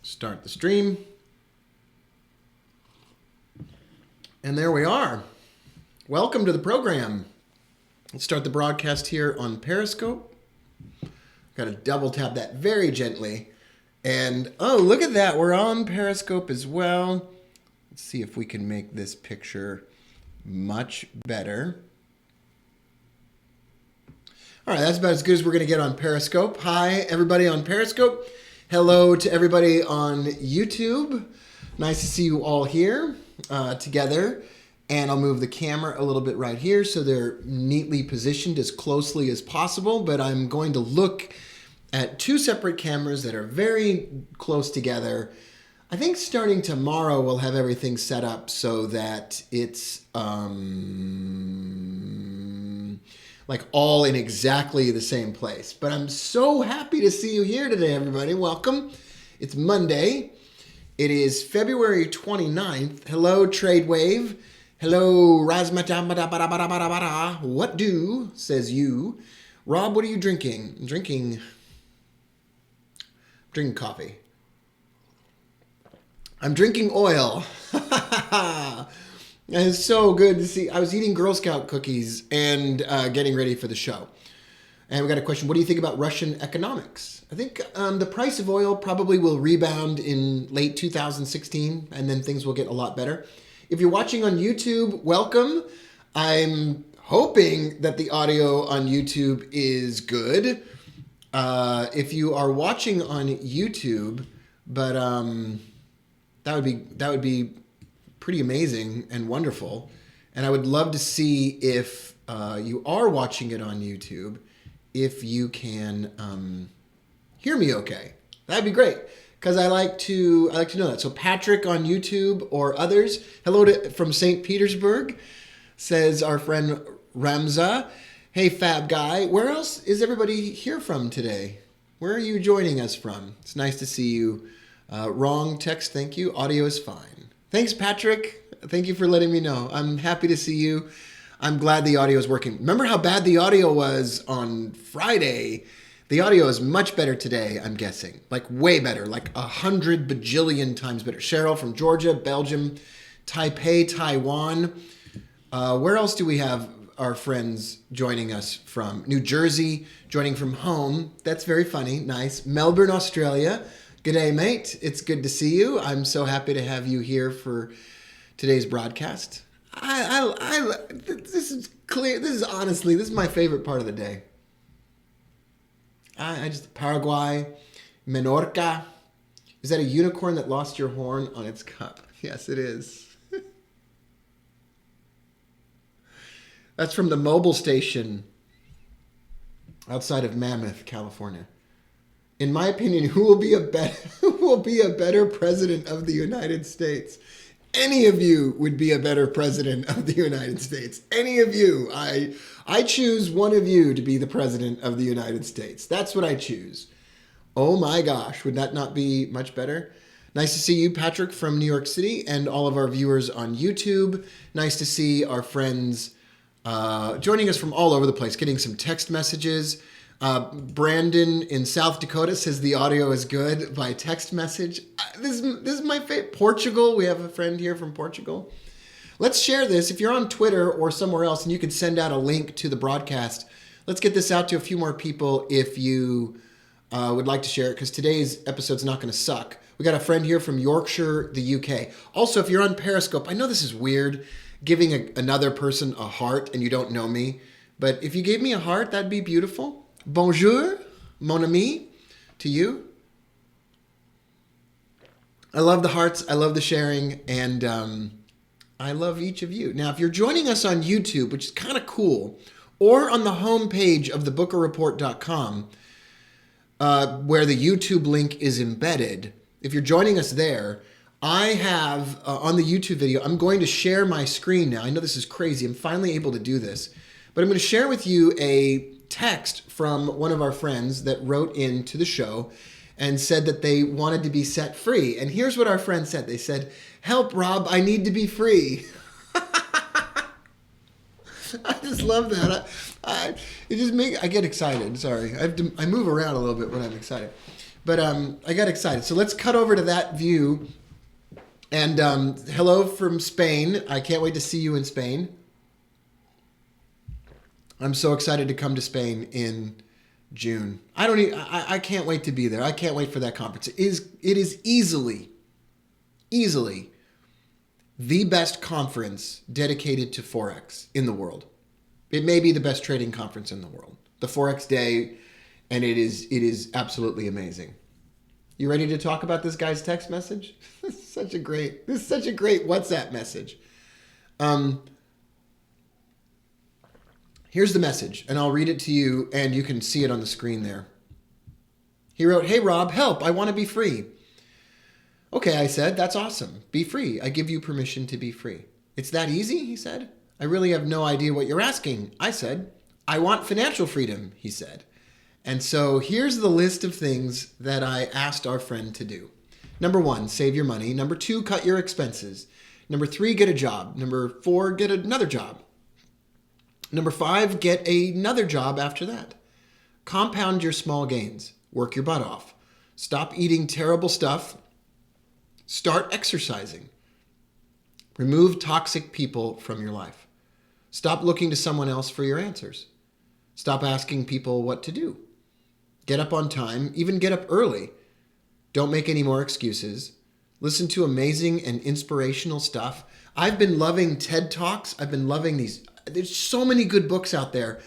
Start the stream. And there we are. Welcome to the program. Let's start the broadcast here on Periscope. Got to double tap that very gently. And oh, look at that. We're on Periscope as well. Let's see if we can make this picture much better. All right, that's about as good as we're going to get on Periscope. Hi, everybody on Periscope. Hello to everybody on YouTube. Nice to see you all here together. And I'll move the camera a little bit right here so they're neatly positioned as closely as possible. But I'm going to look at two separate cameras that are very close together. I think starting tomorrow we'll have everything set up so that it's like all in exactly the same place. But I'm so happy to see you here today, everybody. Welcome. It's Monday. It is February 29th. Hello, Trade Wave. Hello, Razmata. What do, says you. Rob, what are you drinking? I'm drinking coffee. I'm drinking oil. And it's so good to see. I was eating Girl Scout cookies and getting ready for the show. And we got a question. What do you think about Russian economics? I think the price of oil probably will rebound in late 2016, and then things will get a lot better. If you're watching on YouTube, welcome. I'm hoping that the audio on YouTube is good. If you are watching on YouTube, but that would be pretty amazing and wonderful. And I would love to see if you are watching it on YouTube, if you can hear me okay. That'd be great, because I like to know that. So Patrick on YouTube or others, hello from St. Petersburg, says our friend Ramza. Hey, Fab Guy, where else is everybody here from today? Where are you joining us from? It's nice to see you. Wrong text, thank you. Audio is fine. Thanks, Patrick. Thank you for letting me know. I'm happy to see you. I'm glad the audio is working. Remember how bad the audio was on Friday? The audio is much better today, I'm guessing. Like way better, like 100 bajillion times better. Cheryl from Georgia, Belgium, Taipei, Taiwan. Where else do we have our friends joining us from? New Jersey, joining from home. That's very funny. Nice. Melbourne, Australia. G'day, mate. It's good to see you. I'm so happy to have you here for today's broadcast. This is clear. This is my favorite part of the day. I just Paraguay, Menorca. Is that a unicorn that lost your horn on its cup? Yes, it is. That's from the Mobil station outside of Mammoth, California. In my opinion, who will be a better president of the United States? Any of you would be a better president of the United States. Any of you. I choose one of you to be the president of the United States. That's what I choose. Oh my gosh, would that not be much better? Nice to see you, Patrick, from New York City, and all of our viewers on YouTube. Nice to see our friends joining us from all over the place, getting some text messages. Brandon in South Dakota says the audio is good by text message. This is my favorite. Portugal, we have a friend here from Portugal. Let's share this. If you're on Twitter or somewhere else and you could send out a link to the broadcast, let's get this out to a few more people if you would like to share it, because today's episode's not going to suck. We got a friend here from Yorkshire, the UK. Also, if you're on Periscope, I know this is weird, giving another person a heart and you don't know me, but if you gave me a heart, that'd be beautiful. Bonjour, mon ami, to you. I love the hearts, I love the sharing, and I love each of you. Now, if you're joining us on YouTube, which is kind of cool, or on the homepage of thebookerreport.com, where the YouTube link is embedded, if you're joining us there, I have, on the YouTube video, I'm going to share my screen now. I know this is crazy. I'm finally able to do this. But I'm going to share with you a text from one of our friends that wrote into the show and said that they wanted to be set free. And here's what our friend said. They said, "Help, Rob, I need to be free." I just love that. I get excited. Sorry. I move around a little bit when I'm excited. But I got excited. So let's cut over to that view. And hello from Spain. I can't wait to see you in Spain. I'm so excited to come to Spain in June. I can't wait to be there. I can't wait for that conference. It is easily the best conference dedicated to Forex in the world. It may be the best trading conference in the world. The Forex Day, and it is absolutely amazing. You ready to talk about this guy's text message? This is such a great WhatsApp message. Here's the message, and I'll read it to you, and you can see it on the screen there. He wrote, "Hey Rob, help, I want to be free." Okay, I said, that's awesome. Be free. I give you permission to be free. It's that easy, he said. I really have no idea what you're asking. I said, I want financial freedom, he said. And so here's the list of things that I asked our friend to do. Number 1, save your money. Number 2, cut your expenses. Number 3, get a job. Number 4, get another job. Number 5, get another job after that. Compound your small gains. Work your butt off. Stop eating terrible stuff. Start exercising. Remove toxic people from your life. Stop looking to someone else for your answers. Stop asking people what to do. Get up on time, even get up early. Don't make any more excuses. Listen to amazing and inspirational stuff. I've been loving TED Talks. I've been loving these. There's so many good books out there.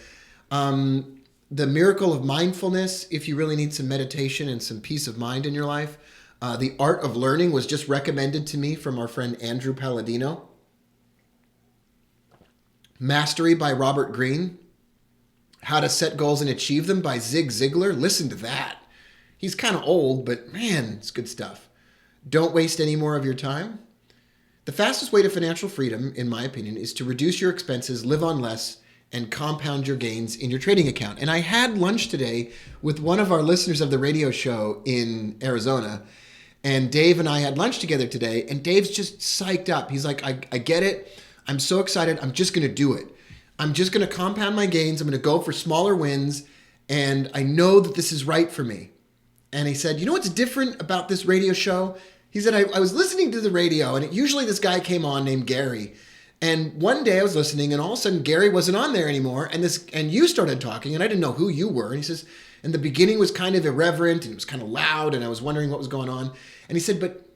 The Miracle of Mindfulness, if you really need some meditation and some peace of mind in your life. The Art of Learning was just recommended to me from our friend Andrew Palladino. Mastery by Robert Greene. How to Set Goals and Achieve Them by Zig Ziglar. Listen to that. He's kind of old, but man, it's good stuff. Don't waste any more of your time. The fastest way to financial freedom, in my opinion, is to reduce your expenses, live on less, and compound your gains in your trading account. And I had lunch today with one of our listeners of the radio show in Arizona. And Dave and I had lunch together today, and Dave's just psyched up. He's like, I get it. I'm so excited. I'm just going to do it. I'm just going to compound my gains. I'm going to go for smaller wins, and I know that this is right for me. And he said, you know what's different about this radio show? He said, I was listening to the radio, and usually this guy came on named Gary. And one day I was listening, and all of a sudden Gary wasn't on there anymore, and you started talking, and I didn't know who you were. And he says, and the beginning was kind of irreverent, and it was kind of loud, and I was wondering what was going on. And he said, but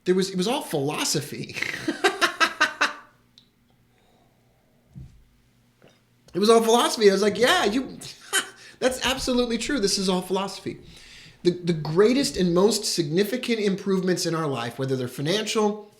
it was all philosophy. It was all philosophy. I was like, yeah, that's absolutely true. This is all philosophy. The greatest and most significant improvements in our life, whether they're financial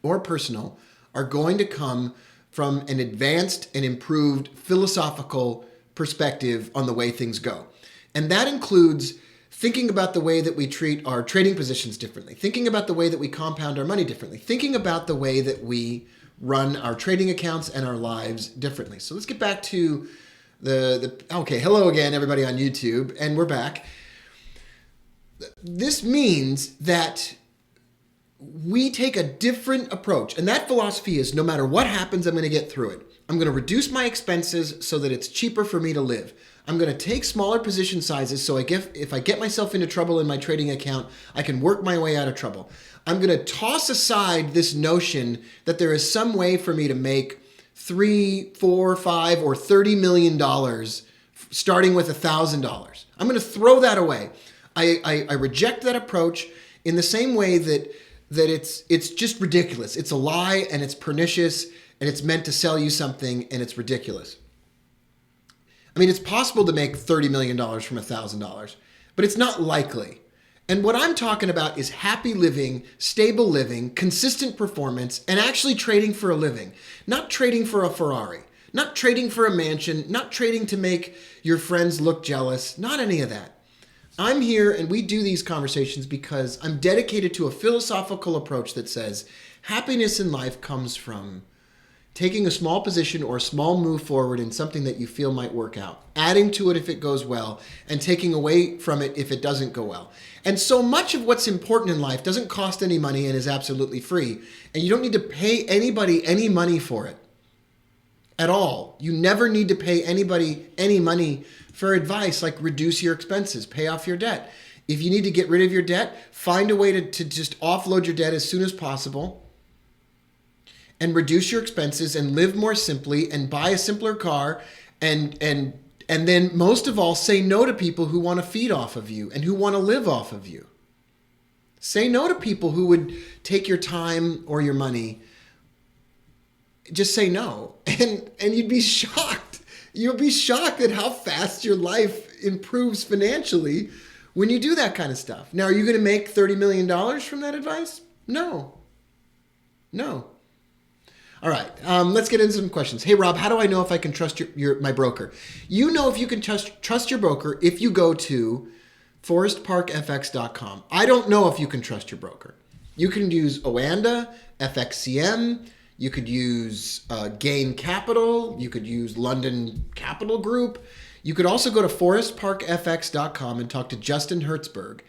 or personal, are going to come from an advanced and improved philosophical perspective on the way things go. And that includes thinking about the way that we treat our trading positions differently, thinking about the way that we compound our money differently, thinking about the way that we run our trading accounts and our lives differently. So let's get back to okay, hello again, everybody on YouTube, and we're back. This means that we take a different approach, and that philosophy is no matter what happens, I'm going to get through it. I'm going to reduce my expenses so that it's cheaper for me to live. I'm going to take smaller position sizes so if I get myself into trouble in my trading account, I can work my way out of trouble. I'm going to toss aside this notion that there is some way for me to make $3, $4, $5, or $30 million starting with $1,000. I'm going to throw that away. I reject that approach in the same way that it's just ridiculous. It's a lie, and it's pernicious, and it's meant to sell you something, and it's ridiculous. I mean, it's possible to make $30 million from $1,000, but it's not likely. And what I'm talking about is happy living, stable living, consistent performance, and actually trading for a living. Not trading for a Ferrari, not trading for a mansion, not trading to make your friends look jealous, not any of that. I'm here and we do these conversations because I'm dedicated to a philosophical approach that says happiness in life comes from taking a small position or a small move forward in something that you feel might work out, adding to it if it goes well, and taking away from it if it doesn't go well. And so much of what's important in life doesn't cost any money and is absolutely free. And you don't need to pay anybody any money for it at all. You never need to pay anybody any money for advice like reduce your expenses, pay off your debt. If you need to get rid of your debt, find a way to just offload your debt as soon as possible and reduce your expenses and live more simply and buy a simpler car and then most of all, say no to people who want to feed off of you and who want to live off of you. Say no to people who would take your time or your money. Just say no. And you'd be shocked. You'll be shocked at how fast your life improves financially when you do that kind of stuff. Now, are you going to make $30 million from that advice? No. All right, let's get into some questions. Hey, Rob, how do I know if I can trust my broker? You know if you can trust your broker if you go to forestparkfx.com. I don't know if you can trust your broker. You can use Oanda, FXCM. You could use Gain Capital. You could use London Capital Group. You could also go to forestparkfx.com and talk to Justin Hertzberg.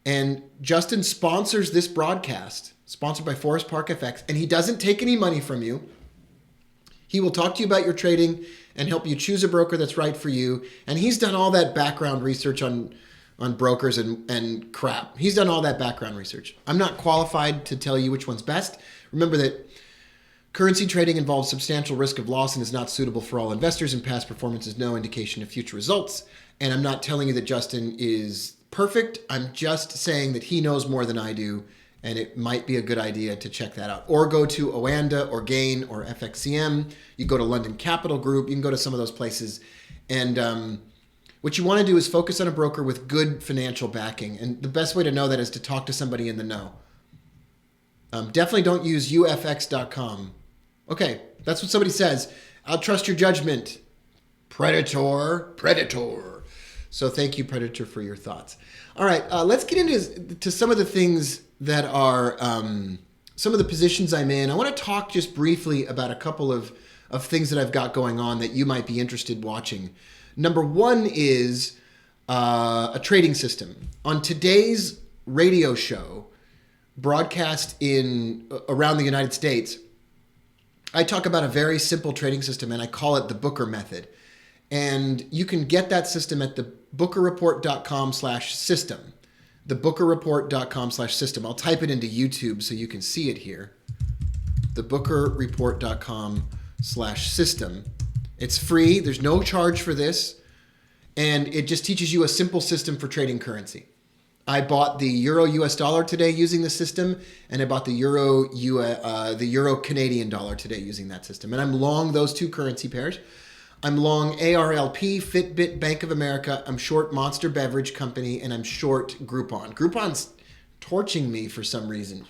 And Justin sponsors this broadcast, sponsored by Forest Park FX, and he doesn't take any money from you. He will talk to you about your trading and help you choose a broker that's right for you. And he's done all that background research on brokers and crap. He's done all that background research. I'm not qualified to tell you which one's best. Remember that currency trading involves substantial risk of loss and is not suitable for all investors, and past performance is no indication of future results. And I'm not telling you that Justin is perfect. I'm just saying that he knows more than I do, and it might be a good idea to check that out. Or go to Oanda or Gain or FXCM. You go to London Capital Group. You can go to some of those places. And what you want to do is focus on a broker with good financial backing. And the best way to know that is to talk to somebody in the know. Definitely don't use ufx.com. Okay, that's what somebody says. I'll trust your judgment. Predator. So thank you, Predator, for your thoughts. All right, let's get into some of the things that are some of the positions I'm in. I want to talk just briefly about a couple of things that I've got going on that you might be interested watching. Number one is a trading system. On today's radio show, broadcast around the United States, I talk about a very simple trading system, and I call it the Booker method. And you can get that system at thebookerreport.com/system. Thebookerreport.com/system. I'll type it into YouTube so you can see it here. Thebookerreport.com/system. It's free. There's no charge for this. And it just teaches you a simple system for trading currency. I bought the Euro US dollar today using the system, and I bought the Euro Canadian dollar today using that system. And I'm long those two currency pairs. I'm long ARLP, Fitbit, Bank of America. I'm short Monster Beverage Company, and I'm short Groupon. Groupon's torching me for some reason.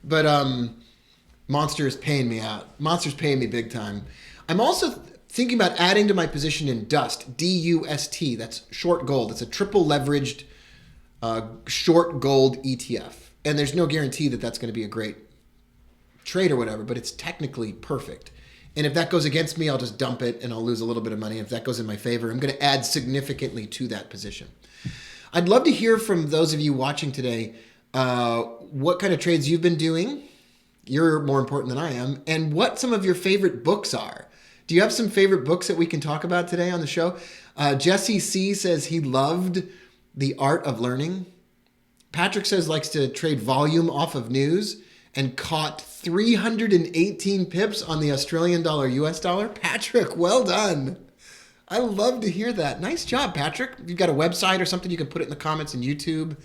But Monster is paying me out. Monster's paying me big time. I'm also thinking about adding to my position in DUST, D-U-S-T. That's short gold. It's a triple leveraged short gold ETF. And there's no guarantee that that's going to be a great trade or whatever, but it's technically perfect. And if that goes against me, I'll just dump it and I'll lose a little bit of money. If that goes in my favor, I'm going to add significantly to that position. I'd love to hear from those of you watching today what kind of trades you've been doing. You're more important than I am. And what some of your favorite books are. Do you have some favorite books that we can talk about today on the show? Jesse C. says he loved The Art of Learning. Patrick says likes to trade volume off of news and caught 318 pips on the Australian dollar, US dollar. Patrick, well done. I love to hear that. Nice job, Patrick. If you've got a website or something, you can put it in the comments in YouTube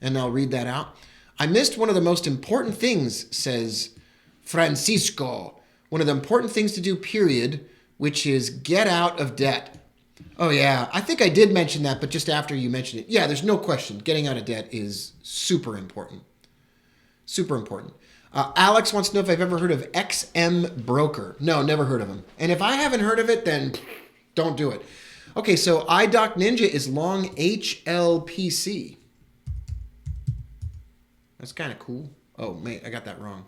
and I'll read that out. I missed one of the most important things, says Francisco. One of the important things to do, period, which is get out of debt. Oh, yeah. I think I did mention that, but just after you mentioned it. Yeah, there's no question. Getting out of debt is super important. Super important. Alex wants to know if I've ever heard of XM Broker. No, never heard of him. And if I haven't heard of it, then don't do it. Okay, so iDoc Ninja is long HLPC. That's kind of cool. Oh, mate, I got that wrong.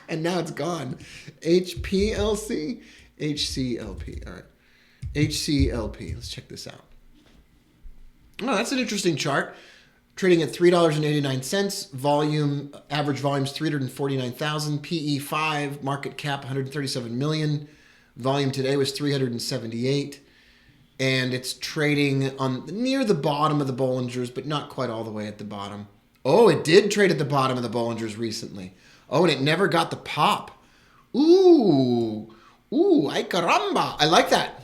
And now it's gone. HPLC? HCLP. All right. HCLP. Let's check this out. Oh, that's an interesting chart. Trading at $3.89. Volume, average volume is 349,000. PE 5. Market cap 137 million. Volume today was 378. and it's trading on near the bottom of the Bollingers, but not quite all the way at the bottom. Oh, it did trade at the bottom of the Bollingers recently. Oh, and it never got the pop. Ooh, ay caramba. I like that.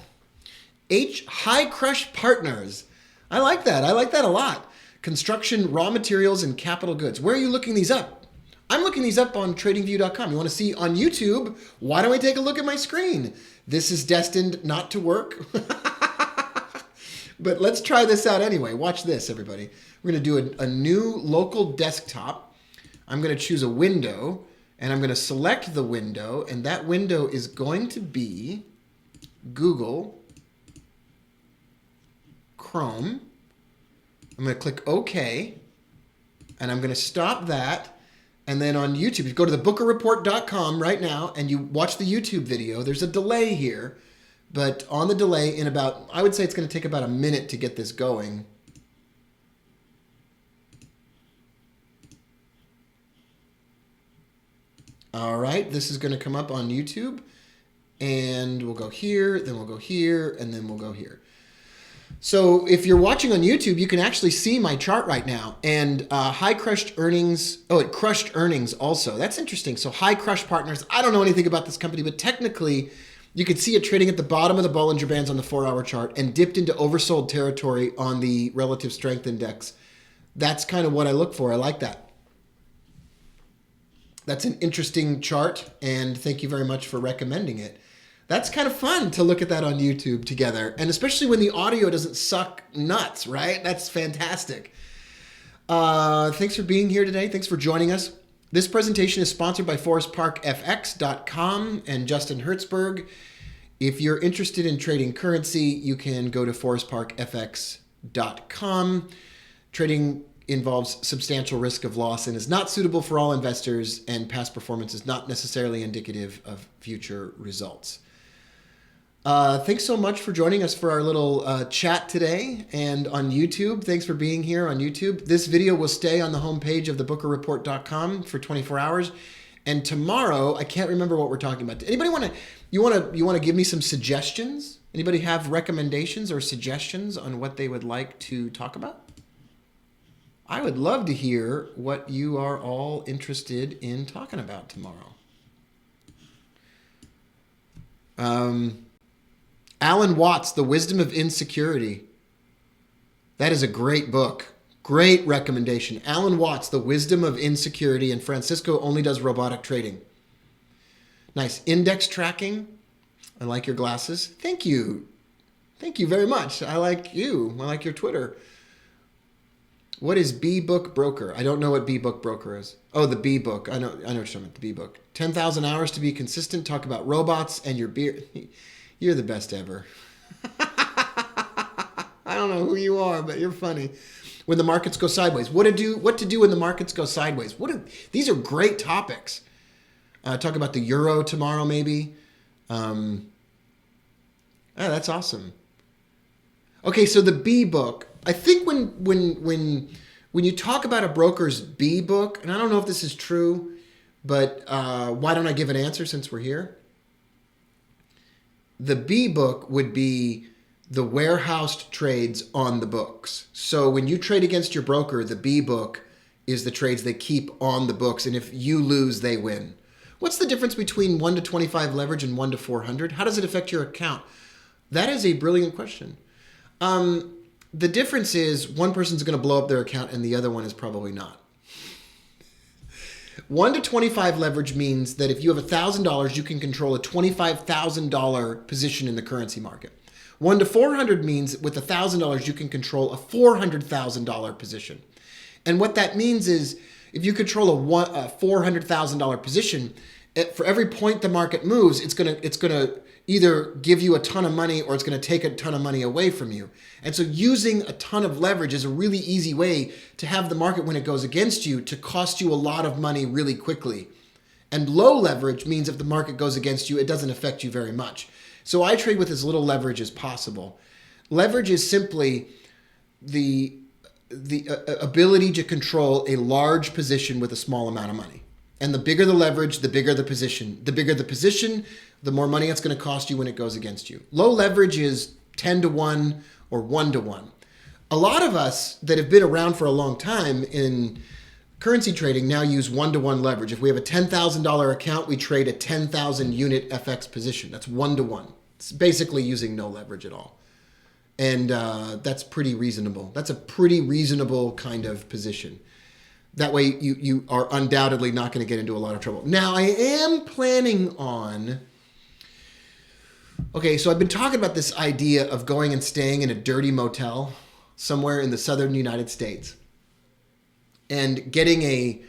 High Crush Partners. I like that. I like that a lot. Construction, raw materials, and capital goods. Where are you looking these up? I'm looking these up on tradingview.com. You want to see on YouTube? Why don't we take a look at my screen? This is destined not to work. But let's try this out anyway. Watch this, everybody. We're going to do a new local desktop. I'm going to choose a window, and I'm going to select the window, and that window is going to be Google Chrome. I'm going to click OK, and I'm going to stop that. And then on YouTube, you go to thebookerreport.com right now, and you watch the YouTube video. There's a delay here, but on the delay, in about, I would say it's going to take about a minute to get this going. All right, this is going to come up on YouTube, and we'll go here, then we'll go here, and then we'll go here. So if you're watching on YouTube, you can actually see my chart right now. And high crushed earnings. Oh, it crushed earnings also. That's interesting. So High Crush Partners. I don't know anything about this company, but technically you could see it trading at the bottom of the Bollinger Bands on the 4-hour chart and dipped into oversold territory on the Relative Strength Index. That's kind of what I look for. I like that. That's an interesting chart, and thank you very much for recommending it. That's kind of fun to look at that on YouTube together, and especially when the audio doesn't suck nuts, right? That's fantastic. Thanks for being here today. Thanks for joining us. This presentation is sponsored by ForestParkFX.com and Justin Hertzberg. If you're interested in trading currency, you can go to ForestParkFX.com. Trading involves substantial risk of loss and is not suitable for all investors, and past performance is not necessarily indicative of future results. Thanks so much for joining us for our little chat today, and on YouTube. Thanks for being here on YouTube. This video will stay on the homepage of thebookerreport.com for 24 hours. And tomorrow, I can't remember what we're talking about. Anybody you want to give me some suggestions? Anybody have recommendations or suggestions on what they would like to talk about? I would love to hear what you are all interested in talking about tomorrow. Alan Watts, The Wisdom of Insecurity. That is a great book. Great recommendation. Alan Watts, The Wisdom of Insecurity, and Francisco only does robotic trading. Nice. Index tracking. I like your glasses. Thank you. Thank you very much. I like you. I like your Twitter. What is B-Book Broker? I don't know what B-Book Broker is. Oh, the B-Book. I know what you're talking about, the B-Book. 10,000 hours to be consistent. Talk about robots and your beer. You're the best ever. I don't know who you are, but you're funny. When the markets go sideways. What to do when the markets go sideways. These are great topics. Talk about the euro tomorrow, maybe. That's awesome. Okay, so the B-Book. I think when you talk about a broker's B-Book, and I don't know if this is true, but why don't I give an answer since we're here? The B-Book would be the warehoused trades on the books. So when you trade against your broker, the B-Book is the trades they keep on the books, and if you lose, they win. What's the difference between 1 to 25 leverage and 1 to 400? How does it affect your account? That is a brilliant question. The difference is one person's going to blow up their account and the other one is probably not. 1 to 25 leverage means that if you have $1,000, you can control a $25,000 position in the currency market. 1 to 400 means with $1,000, you can control a $400,000 position. And what that means is if you control a $400,000 position, for every point the market moves, it's gonna either give you a ton of money or it's going to take a ton of money away from you. And so using a ton of leverage is a really easy way to have the market, when it goes against you, to cost you a lot of money really quickly. And low leverage means if the market goes against you, it doesn't affect you very much. So I trade with as little leverage as possible. Leverage is simply the ability to control a large position with a small amount of money. And the bigger the leverage, the bigger the position. The bigger the position, the more money it's going to cost you when it goes against you. Low leverage is 10 to 1 or 1 to 1. A lot of us that have been around for a long time in currency trading now use 1 to 1 leverage. If we have a $10,000 account, we trade a 10,000 unit FX position. That's 1 to 1. It's basically using no leverage at all. And that's pretty reasonable. That's a pretty reasonable kind of position. That way you are undoubtedly not going to get into a lot of trouble. Now, I am planning on... Okay, so I've been talking about this idea of going and staying in a dirty motel somewhere in the southern United States and getting a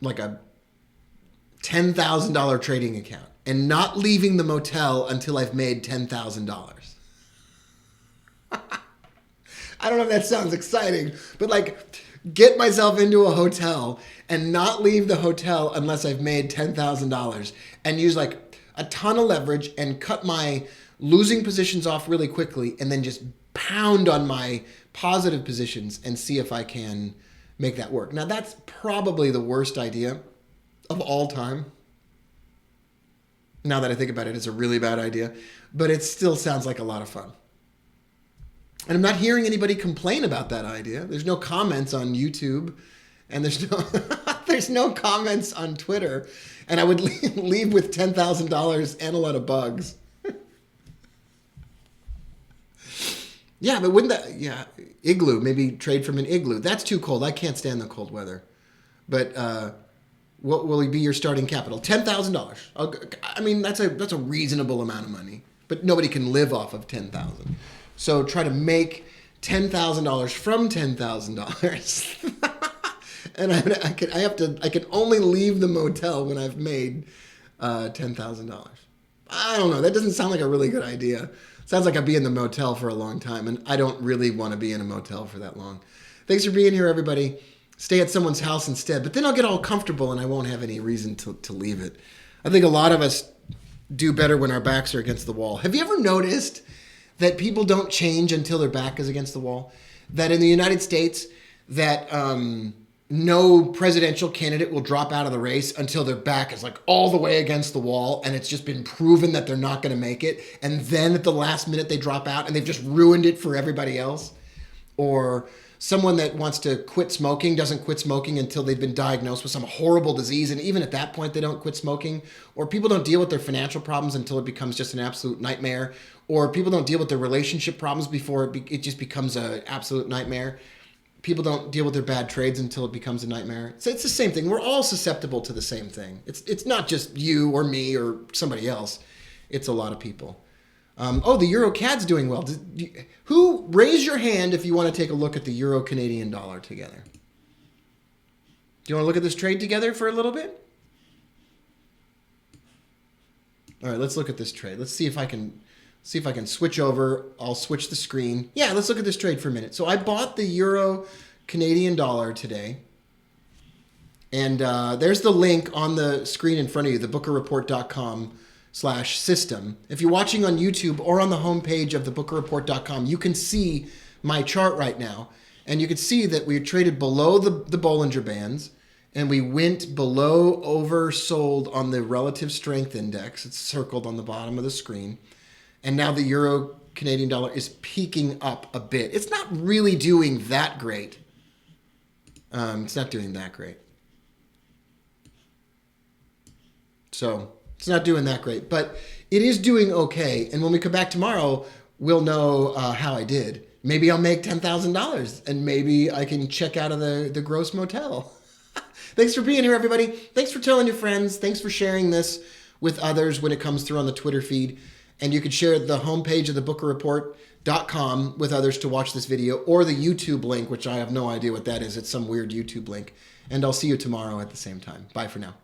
$10,000 trading account and not leaving the motel until I've made $10,000. I don't know if that sounds exciting, but like get myself into a hotel and not leave the hotel unless I've made $10,000 and use like a ton of leverage and cut my losing positions off really quickly and then just pound on my positive positions and see if I can make that work. Now that's probably the worst idea of all time. Now that I think about it, it's a really bad idea, but it still sounds like a lot of fun. And I'm not hearing anybody complain about that idea. There's no comments on YouTube, and there's no there's no comments on Twitter. And I would leave with $10,000 and a lot of bugs. Yeah, but wouldn't that... Yeah, igloo. Maybe trade from an igloo. That's too cold. I can't stand the cold weather. But what will be your starting capital? $10,000. I mean, that's a reasonable amount of money. But nobody can live off of $10,000. So try to make $10,000 from $10,000. And I can only leave the motel when I've made $10,000. I don't know. That doesn't sound like a really good idea. Sounds like I'd be in the motel for a long time, and I don't really want to be in a motel for that long. Thanks for being here, everybody. Stay at someone's house instead, but then I'll get all comfortable and I won't have any reason to leave it. I think a lot of us do better when our backs are against the wall. Have you ever noticed that people don't change until their back is against the wall? That in the United States, that no presidential candidate will drop out of the race until their back is like all the way against the wall and it's just been proven that they're not going to make it. And then at the last minute they drop out and they've just ruined it for everybody else. Or someone that wants to quit smoking doesn't quit smoking until they've been diagnosed with some horrible disease. And even at that point, they don't quit smoking. Or people don't deal with their financial problems until it becomes just an absolute nightmare. Or people don't deal with their relationship problems before it just becomes an absolute nightmare. People don't deal with their bad trades until it becomes a nightmare. So it's the same thing. We're all susceptible to the same thing. It's not just you or me or somebody else. It's a lot of people. The Euro CAD's doing well. Who raise your hand if you want to take a look at the Euro Canadian dollar together? Do you want to look at this trade together for a little bit? All right, let's look at this trade. Let's see if I can switch over. I'll switch the screen. Yeah, let's look at this trade for a minute. So I bought the Euro Canadian dollar today. And there's the link on the screen in front of you, thebookerreport.com/system. If you're watching on YouTube or on the homepage of thebookerreport.com, you can see my chart right now. And you can see that we traded below the Bollinger Bands. And we went below oversold on the relative strength index. It's circled on the bottom of the screen. And now the Euro Canadian dollar is peaking up a bit. It's not really doing that great. It's not doing that great. So it's not doing that great, but it is doing okay. And when we come back tomorrow, we'll know how I did. Maybe I'll make $10,000 and maybe I can check out of the gross motel. Thanks for being here, everybody. Thanks for telling your friends. Thanks for sharing this with others when it comes through on the Twitter feed. And you could share the homepage of thebookerreport.com with others to watch this video, or the YouTube link, which I have no idea what that is. It's some weird YouTube link. And I'll see you tomorrow at the same time. Bye for now.